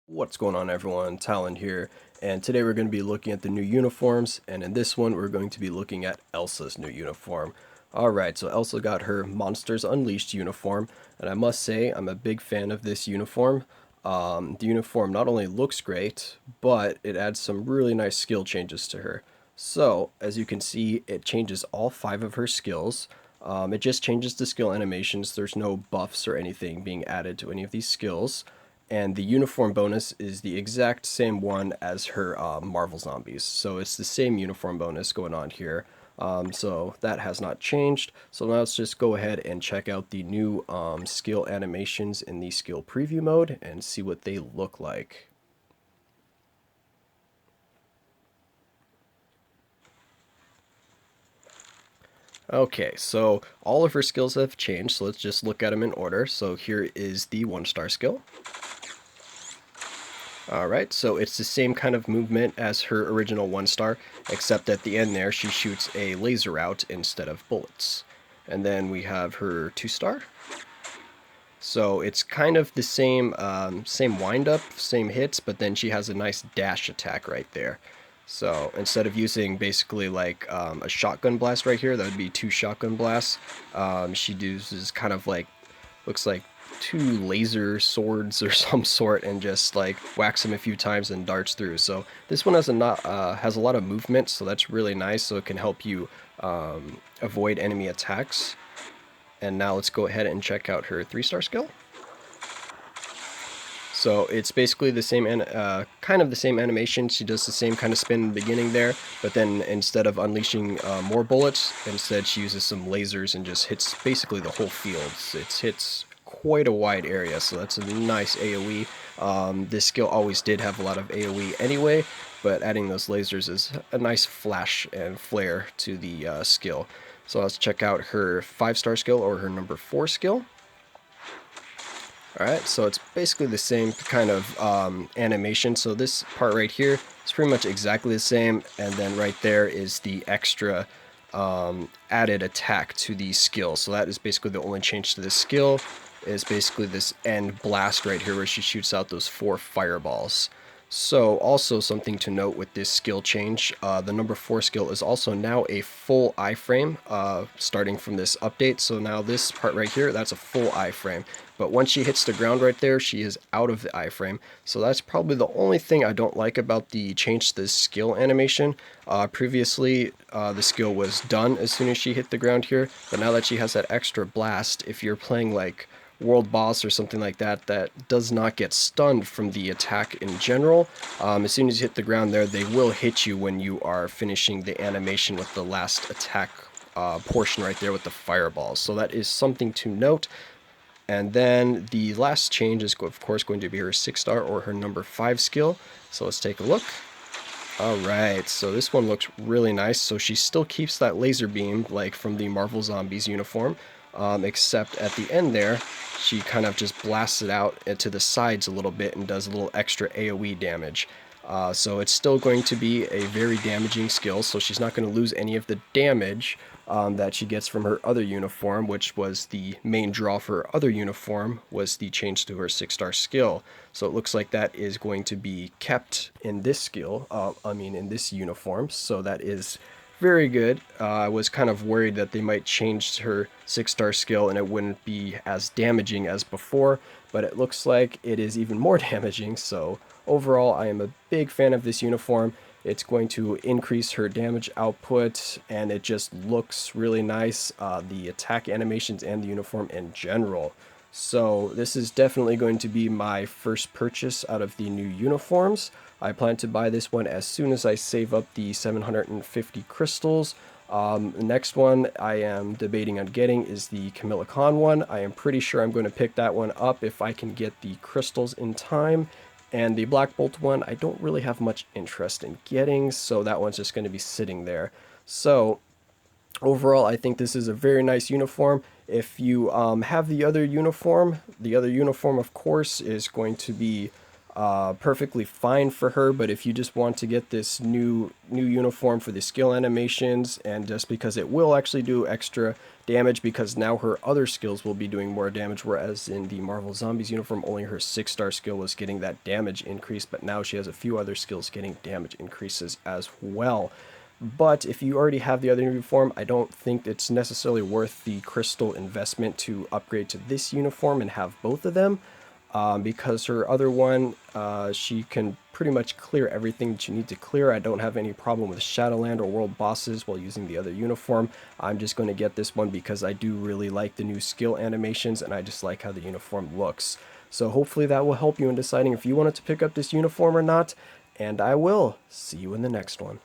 What's going on, everyone? Talon here, and today we're going to be looking at the new uniforms, and in this one we're going to be looking at Elsa's new uniform. Alright, so Elsa got her Monsters Unleashed uniform, and I must say I'm a big fan of this uniform. The uniform not only looks great, but it adds some really nice skill changes to her. So, as you can see, it changes all 5 of her skills. It just changes the skill animations. There's no buffs or anything being added to any of these skills. And the uniform bonus is the exact same one as her Marvel Zombies. So it's the same uniform bonus going on here. So that has not changed. So now let's just go ahead and check out the new skill animations in the skill preview mode and see what they look like. Okay, so all of her skills have changed, so let's just look at them in order. So here is the 1-star skill. Alright, so it's the same kind of movement as her original 1-star, except at the end there she shoots a laser out instead of bullets. And then we have her 2-star. So it's kind of the same wind-up, same hits, but then she has a nice dash attack right there. So instead of using basically like a shotgun blast right here, that would be 2 shotgun blasts, she uses kind of like, looks like 2 laser swords or some sort, and just like whacks them a few times and darts through. So this one has a lot of movement, so that's really nice. So it can help you avoid enemy attacks. And now let's go ahead and check out her 3-star skill. So it's basically the same, kind of the same animation. She does the same kind of spin in the beginning there, but then instead of unleashing more bullets, instead she uses some lasers and just hits basically the whole field. It hits quite a wide area, so that's a nice AoE. This skill always did have a lot of AoE anyway, but adding those lasers is a nice flash and flare to the skill. So let's check out her 5-star skill, or her number 4 skill. Alright, so it's basically the same kind of animation. So this part right here is pretty much exactly the same, and then right there is the extra added attack to the skill. So that is basically the only change to this skill, is basically this end blast right here where she shoots out those 4 fireballs. So also something to note with this skill change, the number 4 skill is also now a full iframe starting from this update. So now this part right here, that's a full iframe. But once she hits the ground right there, she is out of the iframe. So that's probably the only thing I don't like about the change to this skill animation. Previously, the skill was done as soon as she hit the ground here. But now that she has that extra blast, if you're playing like world boss or something like that that does not get stunned from the attack in general, as soon as you hit the ground there, they will hit you when you are finishing the animation with the last attack portion right there with the fireballs. So that is something to note. And then the last change is of course going to be her 6-star or her number 5 skill. So let's take a look. Alright, so this one looks really nice. So she still keeps that laser beam like from the Marvel Zombies uniform, except at the end there, she kind of just blasts it out to the sides a little bit and does a little extra AoE damage. So it's still going to be a very damaging skill, so she's not going to lose any of the damage that she gets from her other uniform, which was the main draw for her other uniform, was the change to her 6-star skill. So it looks like that is going to be kept in this skill, in this uniform, so that is very good. I was kind of worried that they might change her 6-star skill and it wouldn't be as damaging as before, but it looks like it is even more damaging. So overall, I am a big fan of this uniform. It's going to increase her damage output, and it just looks really nice. The attack animations and the uniform in general. So this is definitely going to be my first purchase out of the new uniforms. I plan to buy this one as soon as I save up the 750 crystals. The next one I am debating on getting is the Camilla Khan one. I am pretty sure I'm going to pick that one up if I can get the crystals in time. And the Black Bolt one, I don't really have much interest in getting, so that one's just going to be sitting there. So overall, I think this is a very nice uniform. If you have the other uniform, of course, is going to be perfectly fine for her. But if you just want to get this new uniform for the skill animations, and just because it will actually do extra damage, because now her other skills will be doing more damage, whereas in the Marvel Zombies uniform only her 6-star skill was getting that damage increase, but now she has a few other skills getting damage increases as well. But if you already have the other uniform, I don't think it's necessarily worth the crystal investment to upgrade to this uniform and have both of them, because her other one, she can pretty much clear everything that you need to clear. I don't have any problem with Shadowland or world bosses while using the other uniform. I'm just going to get this one because I do really like the new skill animations, and I just like how the uniform looks. So hopefully that will help you in deciding if you wanted to pick up this uniform or not, and I will see you in the next one.